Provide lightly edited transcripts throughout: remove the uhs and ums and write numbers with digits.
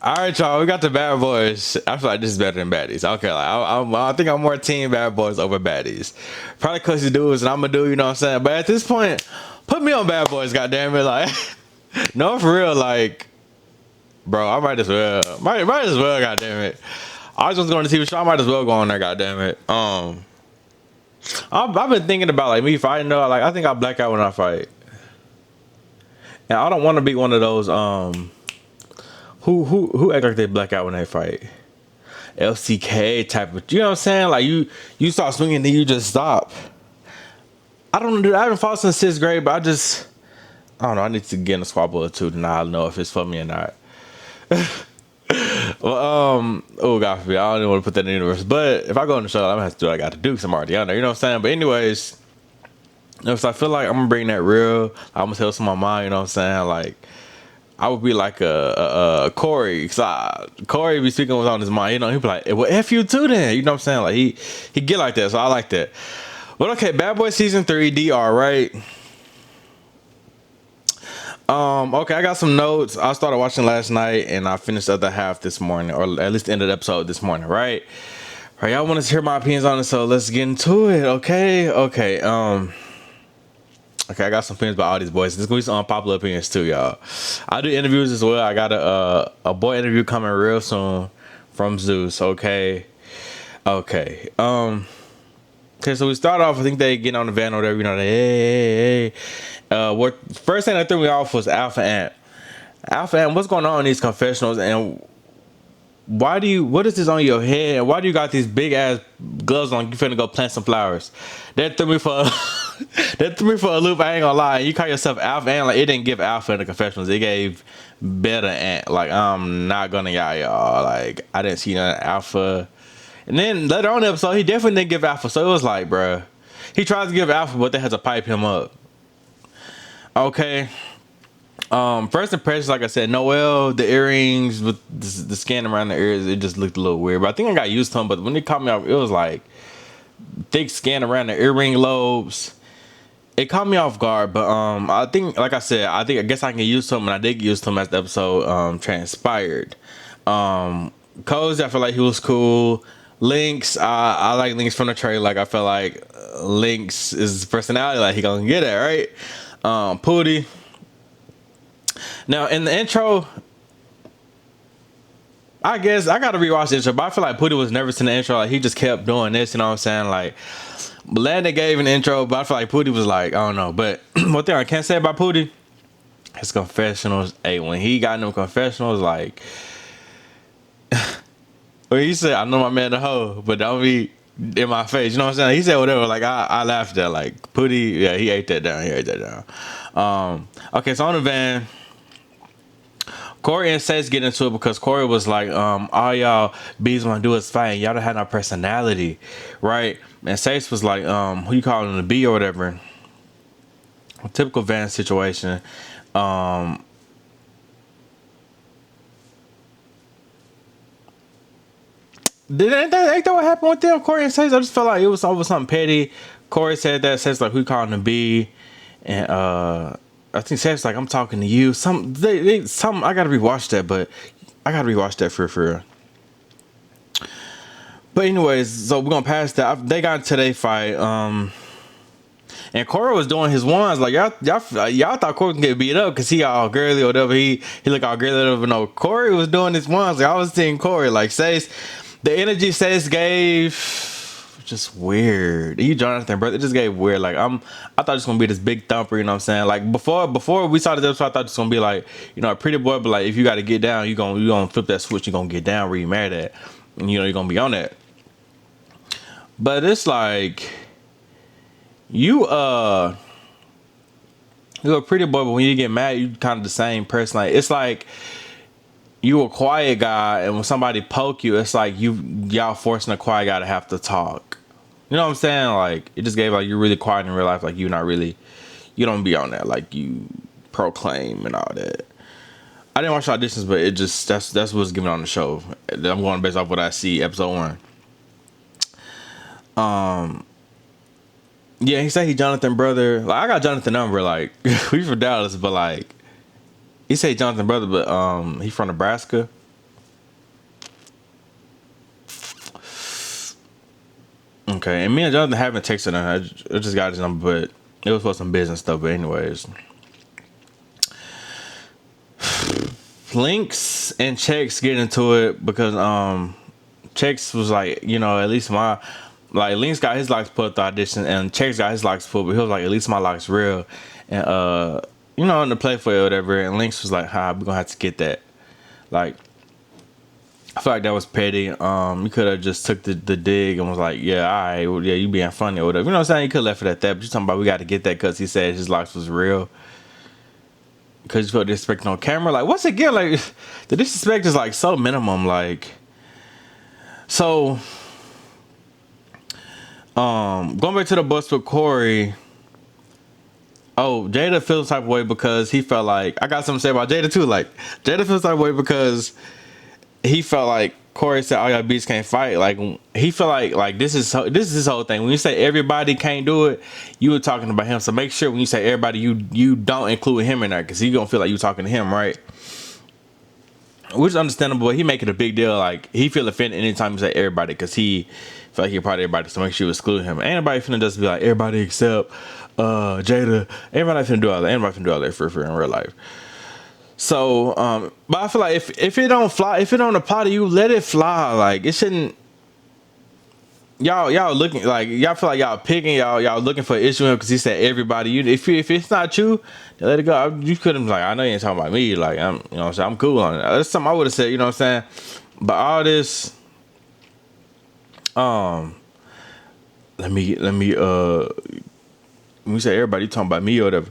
All right, y'all. We got the bad boys. I feel like this is better than baddies. Okay, like I think I'm more team bad boys over baddies. Probably because you dudes and I'm a dude. You know what I'm saying? But at this point, put me on bad boys. Goddamn it! Like, no, for real. Like, bro, I might as well. Might as well. Goddamn it! I was just going to TV show. I might as well go on there. Goddamn it. I've been thinking about like me fighting though. Like, I think I black out when I fight, and I don't want to be one of those who act like they black out when they fight. LCK type of, you know what I'm saying? Like you start swinging, then you just stop. I don't know. I haven't fought since 6th grade, but I don't know. I need to get in a squabble or two, then I'll know if it's for me or not. Well, oh god forbid, I don't even want to put that in the universe. But if I go on the show, I'm gonna have to do what I got to do because I'm already on there. You know what I'm saying? But anyways, so I feel like I'm gonna bring that real. I'm gonna tell some of my mind. You know what I'm saying? Like, I would be like a Korii, cause Korii be speaking what's on his mind. You know, he be like, "Well, f you too, then." You know what I'm saying? Like he get like that, so I like that. But okay, Bad Boy season 3, DR, right? Okay, I got some notes. I started watching last night, and I finished the other half this morning, or at least the end of the episode this morning, right? All right, y'all want to hear my opinions on it, so let's get into it. Okay. Okay, I got some opinions about all these boys. There's gonna be some unpopular opinions too, y'all. I do interviews as well. I got a boy interview coming real soon from Zeus. Okay. Okay. So we start off. I think they get on the van or whatever. You know, hey. What first thing that threw me off was Alpha Ant. Alpha Ant, what's going on in these confessionals, and what is this on your head? Why do you got these big ass gloves on? You finna go plant some flowers? That threw me for a loop. I ain't gonna lie. You call yourself Alpha Ant, like it didn't give Alpha in the confessionals. It gave Beta Ant. Like, I'm not gonna y'all. Like, I didn't see none Alpha. And then later on in the episode, he definitely didn't give Alpha. So it was like, bruh, he tries to give Alpha, but they had to pipe him up. Okay. First impressions, like I said, Noel, the earrings with the skin around the ears, it just looked a little weird. But I think I got used to them. But when they caught me off, it was like thick skin around the earring lobes. It caught me off guard. But I think, like I said, I guess I can get used to them, and I did get used to them as the episode transpired. Cozy, I feel like he was cool. Lynx, I like Lynx from the trailer. Like, I felt like Lynx is his personality. Like, he gonna get it right. Pootie. Now, in the intro, I guess I gotta rewatch the intro, but I feel like Pootie was nervous in the intro. Like, he just kept doing this, you know what I'm saying? Like, Landon gave an intro, but I feel like Pootie was like, I don't know. But one thing I can't say about Pootie, his confessionals, hey, when he got in them confessionals, like, when he said, I know my man the hoe, but don't be in my face, you know what I'm saying? He said whatever, like, I laughed at, like, Pootie, yeah, he ate that down. Okay, so on the van, Korii and Sage get into it because Korii was like, all y'all bees want to do is fight, and y'all don't have no personality, right? And Sage was like, who you calling him, the bee or whatever? A typical van situation. Ain't that what happened with them, Korii and Sage? I just felt like it was over something petty. Korii said that. Sage like, who you calling the bee? And I think Sage's like, I'm talking to you. I gotta rewatch that, but I gotta rewatch that for real. But anyways, so we're gonna pass that. They got into their fight. And Korii was doing his ones. Like, y'all thought Korii could get beat up because he all girly or whatever. He look all girly or whatever. No, Korii was doing his ones. Like, I was seeing Korii. Like, Sage, the energy Sage gave, just weird. You Jonathan, bro, it just gave weird. Like, I thought it was gonna be this big thumper, you know what I'm saying? Like, before we saw this episode, I thought it was gonna be like, you know, a pretty boy, but like, if you gotta get down, you gonna flip that switch, you gonna get down where you mad at, and you know you're gonna be on that. But it's like, you're a pretty boy, but when you get mad, you kind of the same person. Like, it's like you a quiet guy, and when somebody poke you, it's like y'all forcing a quiet guy to have to talk. You know what I'm saying? Like, it just gave like you're really quiet in real life. Like, you don't be on that. Like, you proclaim and all that. I didn't watch auditions, but it just that's what's given on the show. I'm going based off what I see episode 1. Yeah, he said he Jonathan brother. Like, I got Jonathan number. Like, we from Dallas, but like, he said Jonathan brother, but he from Nebraska. Okay, and me and Jonathan haven't texted him. I just got his number, but it was for some business stuff. But anyways, Lynx and Checks get into it because Checks was like, you know, at least my like Lynx got his locks put at the audition and Checks got his locks put, but he was like, at least my locks real, and you know, in the play for it or whatever. And Lynx was like, "Ha, we gonna have to get that." Like, I feel like that was petty. You could have just took the dig and was like, "Yeah, all right, well, yeah, you being funny or whatever." You know what I'm saying? You could have left it at that. But you talking about we got to get that because he said his locks was real. Because you feel disrespecting on camera. Like, once again, like, the disrespect is like so minimum. Like, so, going back to the bus with Korii. Oh, Jayda feels type of way because he felt like, I got something to say about Jayda too. Like, Jayda feels type of way because he felt like Korii said all y'all beats can't fight. Like, he felt like this is his whole thing. When you say everybody can't do it, you were talking about him. So make sure when you say everybody, you don't include him in there because he gonna feel like you talking to him, right? Which is understandable. But he make it a big deal. Like, he feel offended anytime you say everybody because he feel like he part of everybody. So make sure you exclude him. Ain't nobody finna just be like everybody except Jayda. Everybody finna do all that. Everybody finna do all that for in real life. So, but I feel like if it don't fly, if it don't apply to you, let it fly. Like, it shouldn't. Y'all looking like y'all feel like y'all picking y'all looking for an issue because he said everybody. You if it's not you, then let it go. You couldn't like, I know you ain't talking about me. Like, I'm, you know what I'm saying, I'm cool on it. That's something I would have said. You know what I'm saying. But all this, let me when we say everybody, you talking about me or whatever.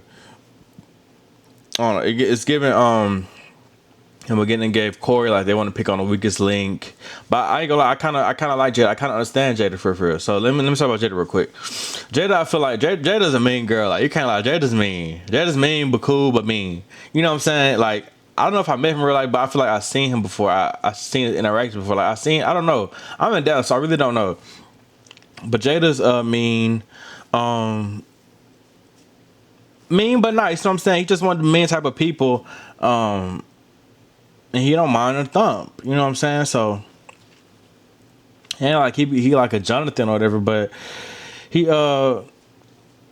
I don't know. It's giving him again and gave Korii like they want to pick on the weakest link. But I ain't gonna lie, I kinda like Jayda. I kinda understand Jayda for real. So let me talk about Jayda real quick. Jayda, I feel like Jada's a mean girl. Like, you can't lie, Jada's mean. Jada's mean but cool but mean. You know what I'm saying? Like, I don't know if I met him in real life, but I feel like I've seen him before. I seen his interactions before. Like, I don't know. I'm in Dallas, so I really don't know. But Jada's mean. Mean but nice, you know what I'm saying? He just one of the mean type of people. And he don't mind a thump. You know what I'm saying? So and like he like a Jonathan or whatever, but he do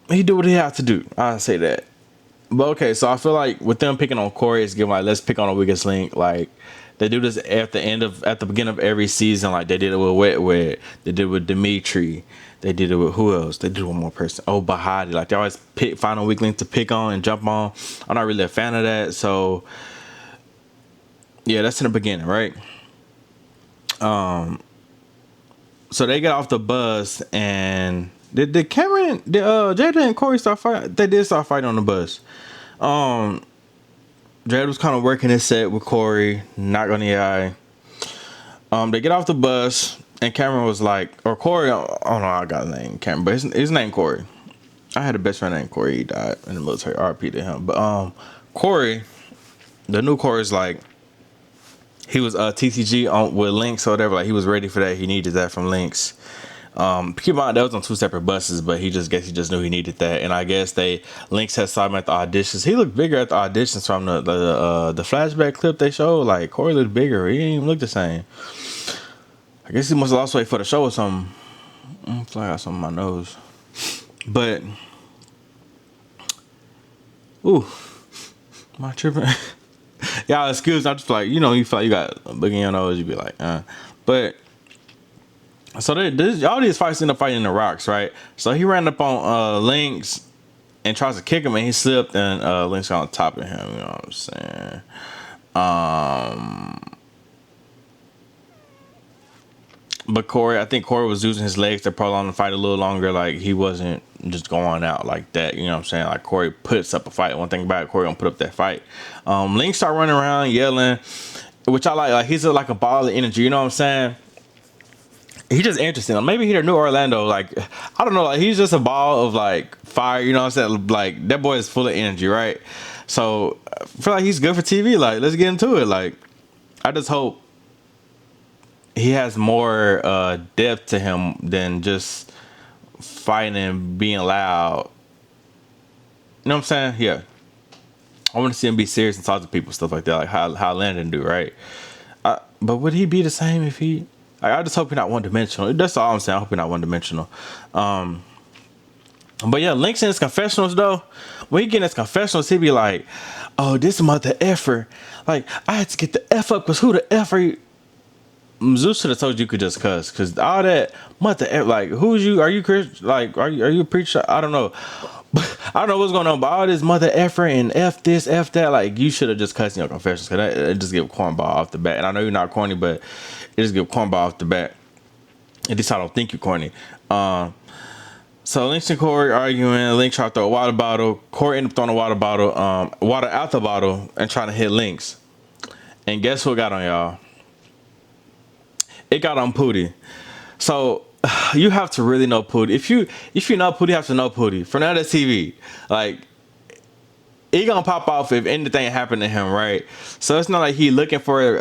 what he has to do. I say that. But okay, so I feel like with them picking on Korii, it's giving like, let's pick on the weakest link. Like, they do this at the beginning of every season. Like, they did it with Wet. They did it with Dimitri. They did it with who else? They did it with one more person. Oh, Bahati. Like, they always find a weak link to pick on and jump on. I'm not really a fan of that. So yeah, that's in the beginning, right? So they get off the bus and did Jayda and Korii start fighting? They did start fighting on the bus. Jayda was kind of working his set with Korii, not gonna lie. They get off the bus and Cameron was like, or Korii, I don't know, I got his name Cameron, but his name Korii. I had a best friend named Korii. He died in the military. RP to him. But Korii, the new Korii's like, he was TCG on with Lynx or whatever. Like, he was ready for that. He needed that from Lynx. Keep in mind that was on 2 separate buses, but he just knew he needed that. And I guess Lynx had saw him at the auditions. He looked bigger at the auditions from the flashback clip they showed. Like, Korii looked bigger. He didn't even look the same. I guess he must have lost weight for the show or something. I feel like I got something on my nose. But ooh, am I tripping? Y'all excuse me, I just feel like, you know, you feel like you got a boogie in your nose, you be like, But so all these fights end up fighting in the rocks, right? So he ran up on Lynx and tries to kick him, and he slipped, and Lynx got on top of him. You know what I'm saying? But I think Korii was using his legs to prolong the fight a little longer. Like, he wasn't just going out like that. You know what I'm saying? Like, Korii puts up a fight. One thing about it, Korii gonna put up that fight. Lynx start running around yelling, which I like. Like, he's like a ball of energy. You know what I'm saying? He's just interesting. Like, maybe he the new Orlando. Like, I don't know. Like, he's just a ball of like fire. You know what I'm saying? Like, that boy is full of energy, right? So I feel like he's good for TV. Like, let's get into it. Like, I just hope he has more depth to him than just fighting and being loud. You know what I'm saying? Yeah. I want to see him be serious and talk to people, stuff like that, like how Landon do, right? But would he be the same if he? Like, I just hope you're not one dimensional. That's all I'm saying. I hope you're not one dimensional. But yeah, Lynx in his confessionals though, when he get in his confessionals, he be like, "Oh, this mother effer. Like, I had to get the F up because who the F are you?" Zeus should have told you could just cuss, because all that mother F, like, who's you? Are you Christian? Like, are you a preacher? I don't know. I don't know what's going on, but all this mother effer and F this, F that, like, you should have just cussed in your confessions, because it just give cornball off the bat. And I know you're not corny, but it just give cornball off the bat. At least I don't think you're corny. So Lynx and Korii arguing. Lynx tried to throw a water bottle. Korii ended up throwing a water bottle, water out the bottle, and trying to hit Lynx. And guess what got on y'all? It got on Pootie. So you have to really know Pootie. If you know Pootie, you have to know Pootie. For now, that's TV. Like, he gonna pop off if anything happened to him, right? So it's not like he looking for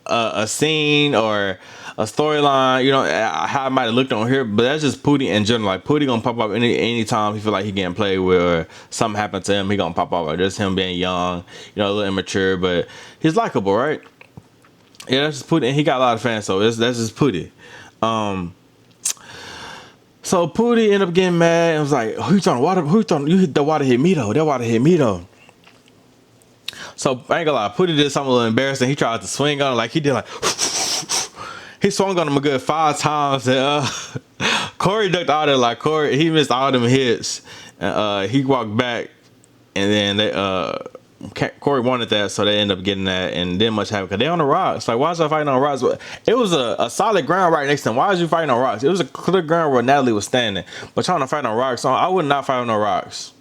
a scene or a storyline, you know, how I might have looked on here, but that's just Pootie in general. Like, Pootie gonna pop up anytime he feel like he getting played with or something happened to him, he gonna pop up. Like, just him being young, you know, a little immature, but he's likable, right? Yeah, that's just Pootie, and he got a lot of fans, so that's just Pootie. So Pootie ended up getting mad and was like, "Who you throwing water? Who you throwing? You hit the water hit me though. That water hit me though." So I ain't gonna lie, Pootie did something a little embarrassing. He tried to swing on him, like he did, like he swung on him a good 5 times. And Korii ducked out there, like he missed all them hits. And he walked back, and then they Korii wanted that, so they ended up getting that, and didn't much happen because they on the rocks. Like, why is I fighting on rocks? It was a solid ground right next to them. Why is you fighting on rocks? It was a clear ground where Natalie was standing, but trying to fight on rocks. So I would not fight on no rocks.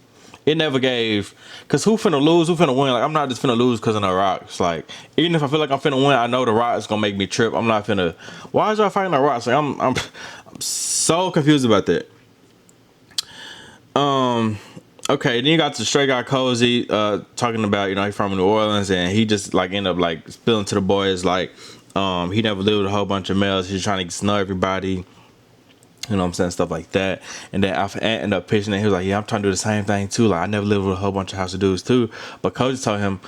It never gave, because who finna lose, who finna win? Like, I'm not just finna lose because of the rocks. Like, even if I feel like I'm finna win, I know the rocks gonna make me trip. I'm not finna. Why is y'all fighting on rocks? Like, I'm so confused about that. Okay, then you got the straight guy Cozy talking about, you know, he's from New Orleans, and he just like ended up like spilling to the boys like he never lived with a whole bunch of males. He's trying to know everybody, you know what I'm saying, stuff like that. And then Alpha Ant ended up pitching it. He was like, "Yeah, I'm trying to do the same thing too. Like, I never lived with a whole bunch of house of dudes too." But Cozy told him,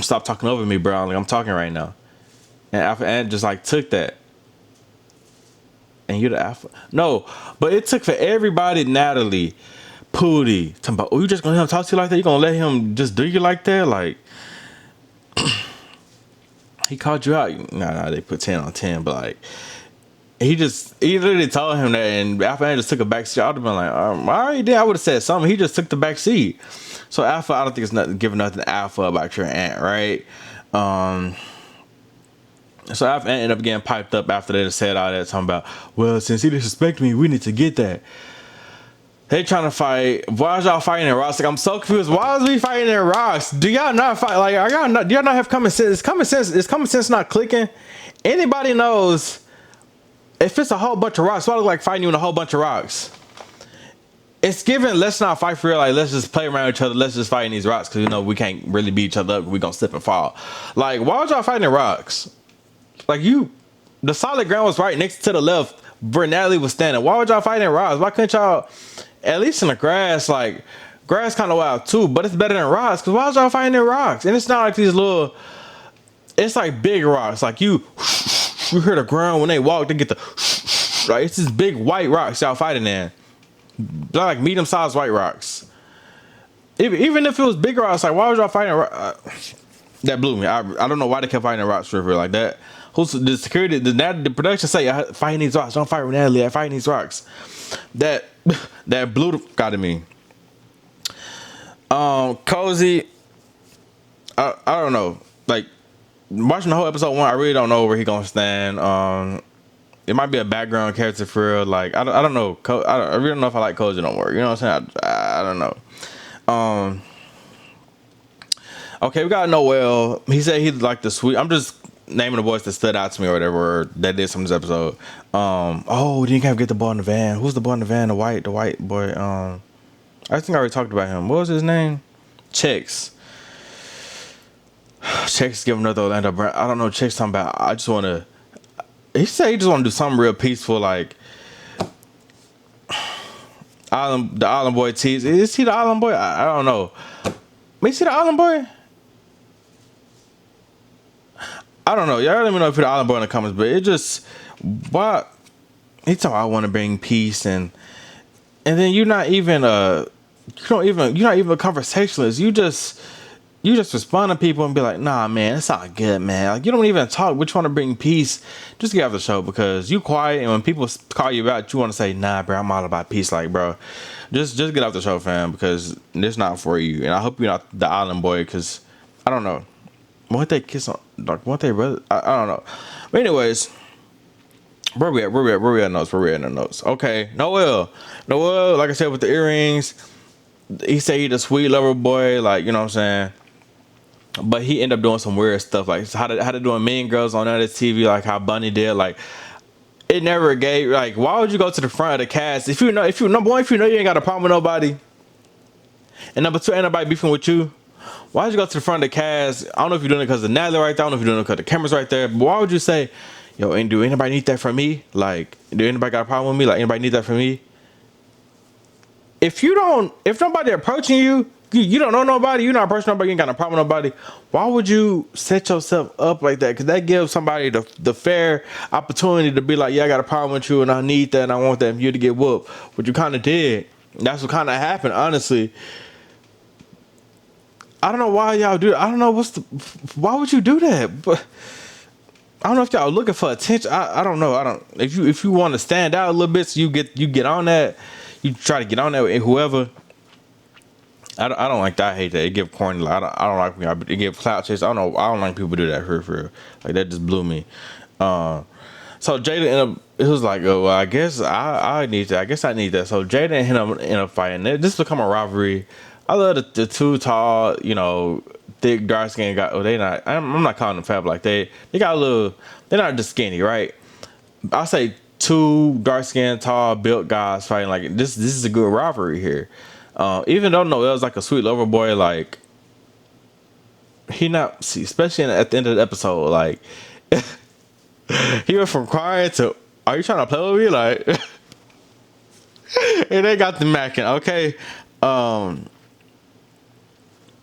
"Stop talking over me, bro. Like, I'm talking right now." And Alpha Ant just like took that. And you the alpha? No, but it took for everybody, Natalie, Pootie, talking about, "Oh, you just gonna let him talk to you like that? You gonna let him just do you like that?" Like, he called you out. Nah, they put 10 on 10, but like, he literally told him that, and Alpha Ant just took a back seat. I would have been like, all right, then I would have said something. He just took the back seat. So Alpha, I don't think it's nothing giving nothing to Alpha about your aunt, right? So Alpha Ant ended up getting piped up after they said all that, talking about, "Well, since he disrespected me, we need to get that." They trying to fight. Why is y'all fighting in rocks? Like, I'm so confused. Why is we fighting in rocks? Do y'all not fight? Like, do y'all not have common sense? Is common sense not clicking? Anybody knows if it's a whole bunch of rocks, why look like fighting you in a whole bunch of rocks? It's given, let's not fight for real. Like, let's just play around each other. Let's just fight in these rocks, because you know we can't really beat each other up. We gonna slip and fall. Like, why was y'all fighting in rocks? Like, the solid ground was right next to the left where Natalie was standing. Why would y'all fighting in rocks? Why couldn't y'all, at least in the grass? Like, grass kind of wild too, but it's better than rocks. Because why was y'all fighting in rocks? And it's not like these little, it's like big rocks. Like, you hear the ground when they walk, they get the, like, it's these big white rocks y'all fighting in. They're like medium-sized white rocks. Even if it was big rocks, like, why was y'all fighting? That blew me. I don't know why they kept fighting in rocks for real like that. Who's the security? The production say, "Fighting these rocks. Don't fight with Natalie. Fighting these rocks." That blew the out of me. Cozy. I don't know. Like, watching the whole episode 1, I really don't know where he gonna stand. It might be a background character for real. Like, I don't know. I really don't know if I like Cozy no more. You know what I'm saying? I don't know. Okay, we got Noel. He said he liked the sweet. I'm just naming the boys that stood out to me or whatever, or that did some of this episode. Oh, then you can't get the boy in the van. Who's the boy in the van? The white boy. I think I already talked about him. What was his name? Chex. Chex giving another Orlando Brown. I don't know. Chex talking about, I just want to. He said he just want to do something real peaceful, like the Island Boy tease. Is he the Island Boy? I don't know. Is he the Island Boy? I don't know. Y'all let me know if you're the island boy in the comments, but it just why he talking I want to bring peace and then you're not even you're not even a conversationalist. You just respond to people and be like, nah, man, it's all good, man. Like, you don't even talk, but you want to bring peace. Just get off the show because you quiet, and when people call you out, you want to say, nah, bro, I'm all about peace. Like, bro, just get off the show, fam, because it's not for you. And I hope you're not the island boy, because I don't know. Won't they kiss on, like, won't they brother? I don't know. But anyways, where we at? Where we at notes? Where we at in the notes? Okay, Noel, like I said, with the earrings, he said he the sweet lover boy, like, you know what I'm saying? But he ended up doing some weird stuff, like how they doing Mean Girls on other TV, like how Bunny did. Like, it never gave, like, why would you go to the front of the cast if you know number one, if you know you ain't got a problem with nobody, and number two, ain't nobody beefing with you? Why would you go to the front of the cast? I don't know if you're doing it because the Natalie right there. I don't know if you're doing it because the camera's right there. But why would you say, yo, and do anybody need that from me? Like, do anybody got a problem with me? Like, anybody need that from me? If nobody approaching you, you don't know nobody, you're not approaching nobody, you ain't got no problem with nobody, why would you set yourself up like that? Because that gives somebody the fair opportunity to be like, yeah, I got a problem with you and I need that and I want that and you to get whooped. But you kind of did. That's what kind of happened, honestly. I don't know why y'all do that. I don't know why would you do that? But I don't know if y'all looking for attention. I don't know. If you want to stand out a little bit, so you get on that, you try to get on that with whoever. I don't like that. I hate that. It give corny. Like, I don't like it give clout chase. I don't like people do that for real. Like, that just blew me. So Jayda ended up. It was like, oh, well, I guess I need that. I guess I need that. So Jayda and him end up fighting. This become a rivalry. I love the two tall, you know, thick, dark skin guy. Oh, they not. I'm not calling them fat. Like they got a little. They're not just skinny, right? I say two dark skin, tall, built guys fighting. Like this is a good rivalry here. Even though Noel's like a sweet lover boy, like he not see, especially at the end of the episode, like he went from crying to, "Are you trying to play with me?" Like, and they got the macking. Okay,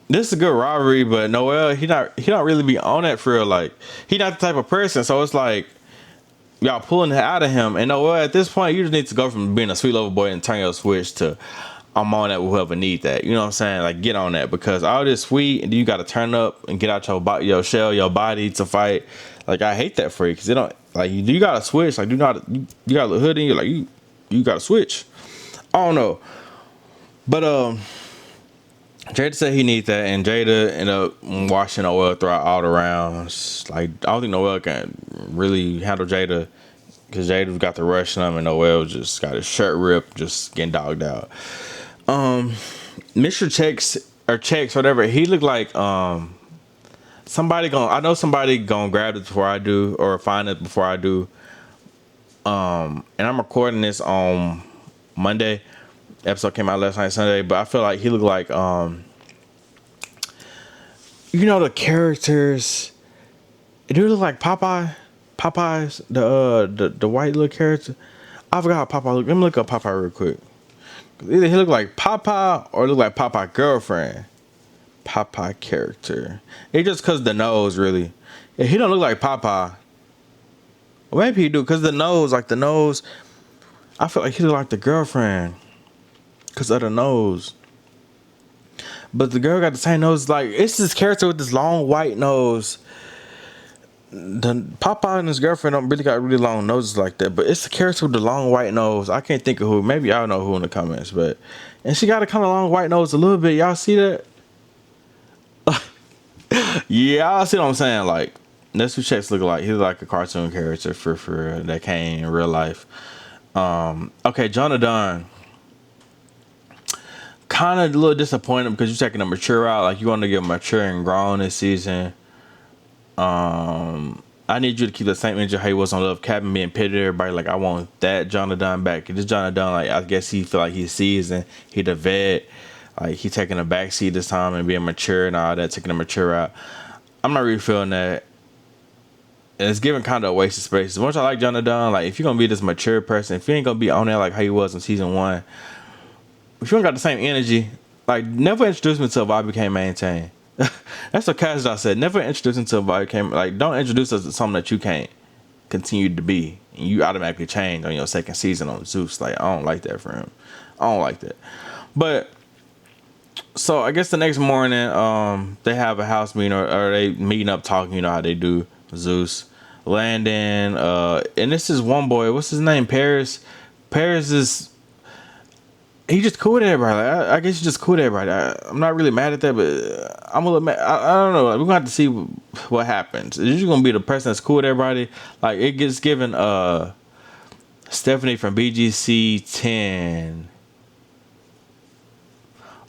this is a good rivalry, but Noel he not really be on that for real. Like, he not the type of person, so it's like y'all pulling it out of him. And Noel, at this point, you just need to go from being a sweet lover boy and turn your switch to, I'm on that with whoever need that. You know what I'm saying? Like, get on that, because all this sweet and you got to turn up and get out your shell, your body to fight. Like, I hate that for you, because it don't, like, you got to switch. Like, you got a hood in you. Like, you got to switch. I don't know. But Jayda said he needs that, and Jayda ended up washing Noel throughout all the rounds. Like, I don't think Noel can really handle Jayda, because Jayda got the rush on him, and Noel just got his shirt ripped, just getting dogged out. Mr. Checks whatever, he looked like I know somebody gonna grab it before I do, or find it before I do. And I'm recording this on Monday. Episode came out last night, Sunday, but I feel like he looked like you know, the characters, it do look like Popeye's the white little character. I forgot how Popeye looked. Let me look up Popeye real quick. Either he looked like Popeye or looked like Popeye girlfriend. Popeye character. It's just cause the nose, really. Yeah, he don't look like Popeye. Or maybe he do, cause the nose, I feel like he look like the girlfriend, cause of the nose. But the girl got the same nose. Like, it's this character with this long white nose. The Popeye and his girlfriend don't really got really long noses like that, but it's the character with the long white nose. I can't think of who. Maybe y'all know who in the comments, but and she got a kind of long white nose a little bit. Y'all see that? Yeah, I see what I'm saying. Like, that's what Checks look like. He's like a cartoon character for that came in real life. Okay, Jonathan. Kind of a little disappointed because you're taking a mature out. Like, you want to get mature and grown this season. I need you to keep the same energy how he was on Love Cabin, being pitted everybody. Like, I want that Jonathan back. This Jonathan, like, I guess he feel like he's seasoned. He the vet. Like, he taking a back seat this time and being mature and all that, taking a mature out. I'm not really feeling that. And it's giving kind of a waste of space. As much as I like Jonathan, like, if you're gonna be this mature person, if you ain't gonna be on there like how he was in season 1, if you don't got the same energy, like, never introduce me until I became maintained. That's what Cash I said. Never introduce into a body cam. Like, don't introduce us to something that you can't continue to be, and you automatically change on your second season on Zeus. Like, I don't like that for him. I don't like that. But so I guess the next morning, they have a house meeting or they meeting up talking. You know how they do. Zeus, Landon, and this is one boy. What's his name? Paris. Paris is. He just cool with everybody. Like, I guess he's just cool with everybody. I'm not really mad at that, but I'm a little mad. I don't know. Like, we're gonna have to see what happens. Is you gonna be the person that's cool with everybody? Like, it gets given Stephanie from BGC 10.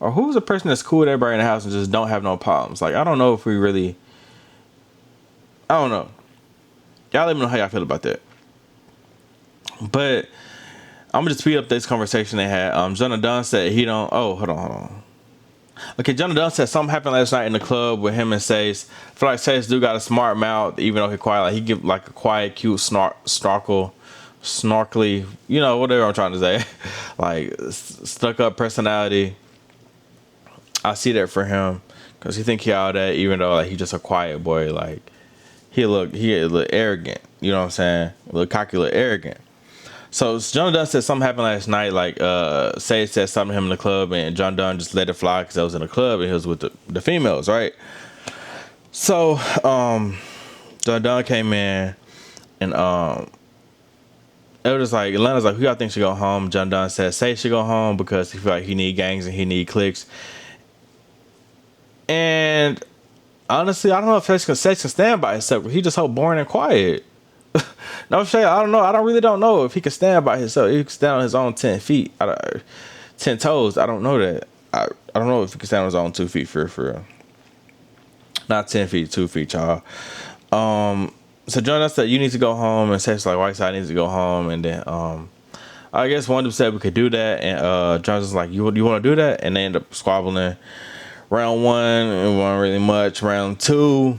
Or who's the person that's cool with everybody in the house and just don't have no problems? Like, I don't know if we really. I don't know. Y'all let me know how y'all feel about that. But I'm gonna just speed up this conversation they had. Jonah Dunn said he don't. Oh, hold on. Okay, Jonah Dunn said something happened last night in the club with him and Sace. I feel like Sace do got a smart mouth, even though he quiet. Like, he give like a quiet, cute snarkly, you know, whatever I'm trying to say. Like, stuck up personality. I see that for him because he think he all that, even though like he just a quiet boy. Like, he look arrogant. You know what I'm saying? A little cocky, a little arrogant. So John Dunn said something happened last night. Like, Say said something to him in the club, and John Dunn just let it fly because I was in the club and he was with the females, right? So John Dunn came in, and it was just like Atlanta's like, who y'all think should go home? John Dunn said Say should go home because he feel like he need gangs and he need cliques. And honestly, I don't know if Say can stand by himself. He just so boring and quiet. No shade. I don't know. I really don't know if he can stand by himself. He can stand on his own 10 feet. 10 toes. I don't know that. I don't know if he can stand on his own 2 feet for real. Not 10 feet, 2 feet, y'all. So John said you need to go home, and Say's like Whiteside needs to go home, and then I guess one of them said we could do that, and John's was like, you want to do that? And they end up squabbling. Round 1, it wasn't really much. Round 2,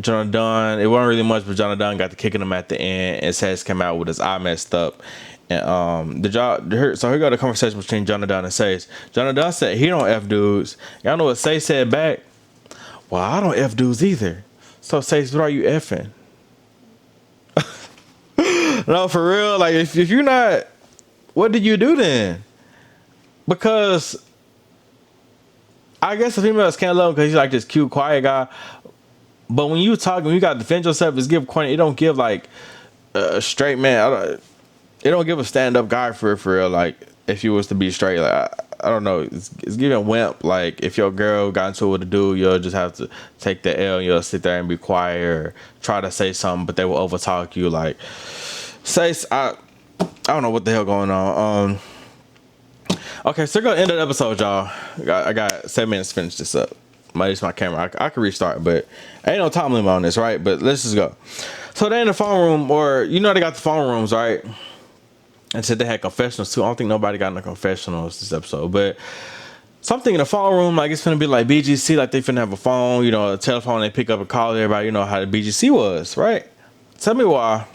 Jonah Dunn, it wasn't really much, but Jonah Dunn got to kicking him at the end, and Sace came out with his eye messed up. And so here go the conversation between Jonah Dunn and Sace. Jonah Dunn said he don't F dudes. Y'all know what Sace said back? Well, I don't F dudes either. So Sace, what are you effing? No, for real. Like, if you're not, what did you do then? Because I guess the females can't love him because he's like this cute, quiet guy. But when you talk, when you got to defend yourself, it's give corny. It don't give like a straight man. It don't give a stand up guy for real. Like, if you was to be straight, like I don't know. It's giving wimp. Like, if your girl got into it with a dude, you'll just have to take the L. And you'll sit there and be quiet or try to say something, but they will overtalk you. Like, say I don't know what the hell going on. Okay, so we're gonna end the episode, y'all. I got 7 minutes to finish this up. Might use my camera. I can restart, but ain't no time limit on this, right? But let's just go. So they in the phone room, or you know they got the phone rooms, right? And said they had confessionals too. I don't think nobody got no confessionals this episode, but something in the phone room, like it's finna be like BGC, like they finna have a phone, you know, a telephone. They pick up and call everybody. You know how the BGC was, right? Tell me why.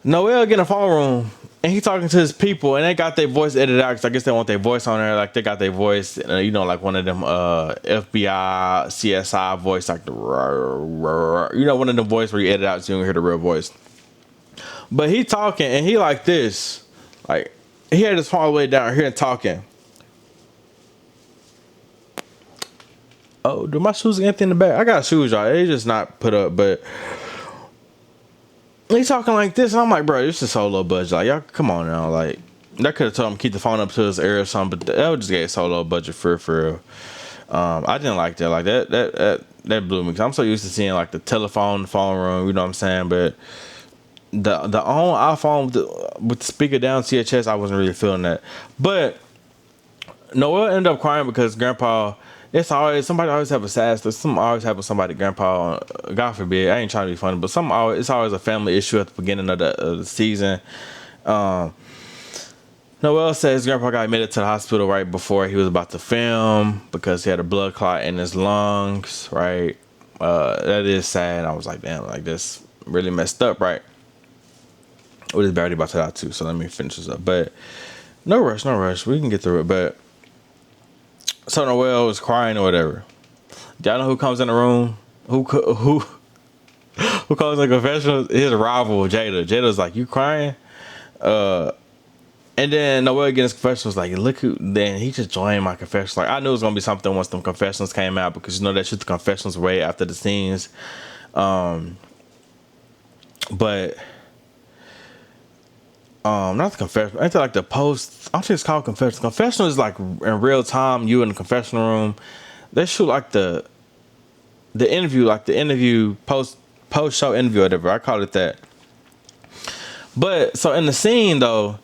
Noel get in the phone room and he talking to his people, and they got their voice edited out because I guess they want their voice on there. Like, they got their voice, you know, like one of them FBI, CSI voice, like the you know, one of them voice where you edit out so you don't hear the real voice. But he talking and he like this, like he had his phone all the way down here and talking. Oh, do my shoes empty in the back? I got shoes, y'all. They just not put up, but he's talking like this, and I'm like, bro, this is so low budget. Like, y'all, come on now. Like, they could have told him keep the phone up to his ear or something, but that would just get so low budget for real. I didn't like that. Like, that blew me, because I'm so used to seeing like the phone room. You know what I'm saying? But the on iPhone with the speaker down CHS, I wasn't really feeling that. But Noel ended up crying because Grandpa. It's always somebody always have a sad stuff. Something always happens with somebody. Grandpa, God forbid. I ain't trying to be funny, but it's always a family issue at the beginning of the season. Noel says Grandpa got admitted to the hospital right before he was about to film because he had a blood clot in his lungs. Right, that is sad. I was like, damn, like this really messed up, right? With his battery about to die too. So let me finish this up. But no rush. We can get through it. But so Noel was crying or whatever. Y'all know who comes in the room? Who calls in the confessional? His rival, Jayda. Jada's like, you crying? And then Noel getting his confessional was like, look who. Then he just joined my confessional. Like, I knew it was gonna be something once them confessionals came out, because you know that shit, the confessionals way after the scenes. But not the confessional. I think like the post. I don't think it's called confessional. Confessional is like in real time. You in the confessional room. They shoot like the interview, like the interview post show interview, or whatever. I call it that. But so in the scene though,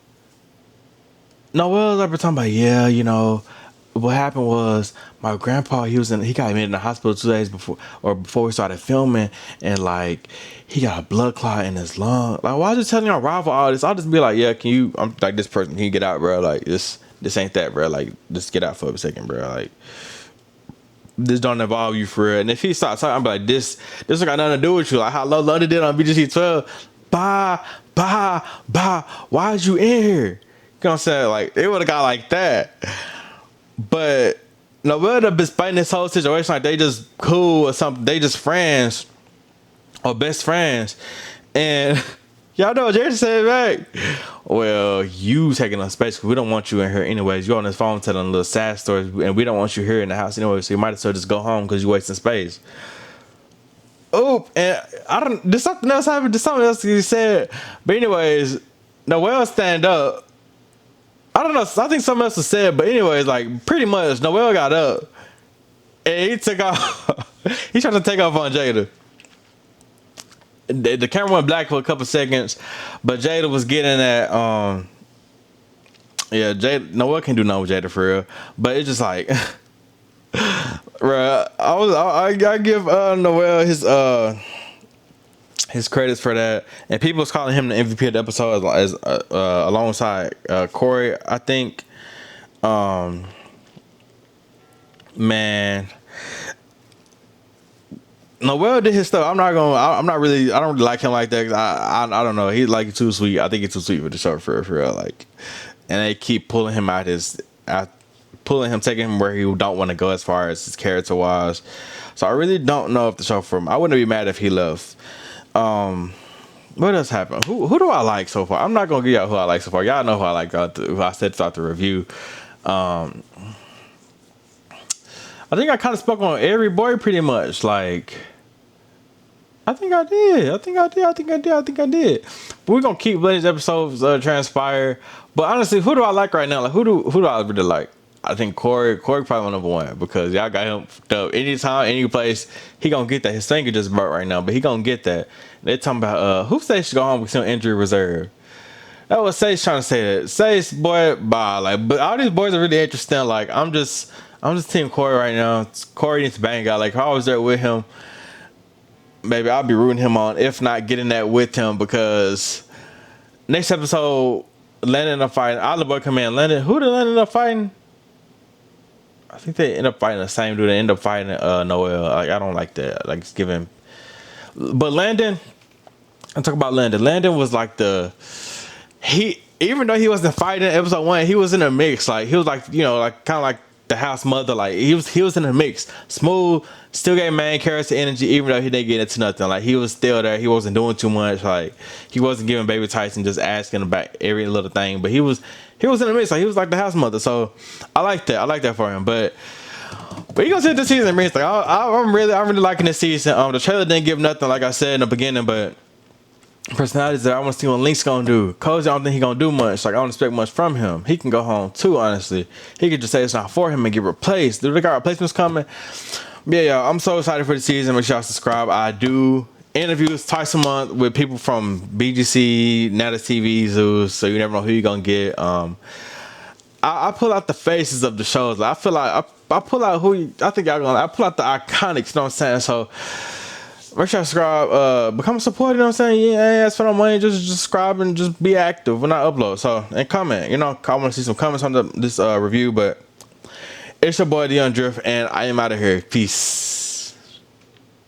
Noel's like talking about, yeah, you know, what happened was my grandpa, he got admitted in the hospital 2 days before we started filming, and like he got a blood clot in his lung. Like, why are you telling your rival all this? I'll just be like, yeah, can you? I'm like, this person, can you get out, bro? Like this ain't that, bro. Like, just get out for a second, bro. Like, this don't involve you for real. And if he starts talking, I'm like, this got nothing to do with you. Like how London did on BGC 12. Why'd you in here? You know what I'm saying? Like, it would have got like that. But Noel have been fighting this whole situation like they just cool or something. They just friends or best friends. And y'all know what Jayda said back. Well, you taking up space because we don't want you in here anyways. You're on this phone telling little sad stories, and we don't want you here in the house anyway. So you might as well just go home because you're wasting space. Oh, and there's something else happened. There's something else he said. But anyways, Noel stand up. I don't know. I think something else was said. But anyways, like pretty much, Noel got up and he took off. He tried to take off on Jayda. The camera went black for a couple seconds, but Jayda was getting that. Yeah, Jayda. Noel can't do nothing with Jayda for real. But it's just like. Bruh, I give Noel his credits for that, and people was calling him the MVP of the episode as alongside Korii. I think, man, Noel did his stuff. I don't really like him like that. 'Cause I don't know. He's like too sweet. I think he's too sweet for the show for real. Like, and they keep pulling him taking him where he don't want to go as far as his character wise. So I really don't know if the show for him. I wouldn't be mad if he left. What else happened? Who do I like so far? I'm not gonna give y'all who I like so far. Y'all know who I like. Who I said throughout the review. I think I kind of spoke on every boy pretty much. Like, I think I did. But we're gonna keep letting these episodes transpire. But honestly, who do I like right now? Like, who do I really like? I think Korii probably number one, because y'all got him fucked up. Anytime, any place, he gonna get that. His finger just broke right now, but he gonna get that. They talking about who says should go home with some injury reserve. That was Sage trying to say that. Sage, boy, bye. Like, but all these boys are really interesting. Like, I'm just team Korii right now. Korii needs to bang out. Like, if I was there with him, maybe I'll be rooting him on. If not, getting that with him, because next episode, Landon end up fighting. Olive Boy come in. Landon, who did Landon end up fighting? I think they end up fighting the same dude. They end up fighting Noel. Like, I don't like that. Like, it's giving. But Landon, I'm talking about Landon. Landon was like even though he wasn't fighting in episode 1, he was in a mix. Like, he was like, you know, like kind of like the house mother. Like, he was in a mix. Smooth, still gave main character energy, even though he didn't get into nothing. Like, he was still there. He wasn't doing too much. Like, he wasn't giving Baby Tyson just asking about every little thing. But he was in the mix. Like, he was like the house mother. So I like that. I like that for him. But you gonna see the season, like, I'm really liking this season. The trailer didn't give nothing, like I said in the beginning, but personalities that I want to see what Lynx gonna do. Cozy, I don't think he gonna do much. Like, I don't expect much from him. He can go home too, honestly. He could just say it's not for him and get replaced. Do they got replacements coming? Yeah, y'all, I'm so excited for the season. Make sure y'all subscribe. I do interviews twice a month with people from BGC, Nata TV, Zeus, so you never know who you're gonna get. I pull out the faces of the shows. Like, I feel like I pull out I pull out the iconics, you know what I'm saying? So make sure you subscribe, become a supporter, you know what I'm saying? Yeah, ask for no money, just subscribe and just be active when I upload. So, and comment, you know, I want to see some comments on this review. But it's your boy dyoungdrift, and I am out of here. Peace.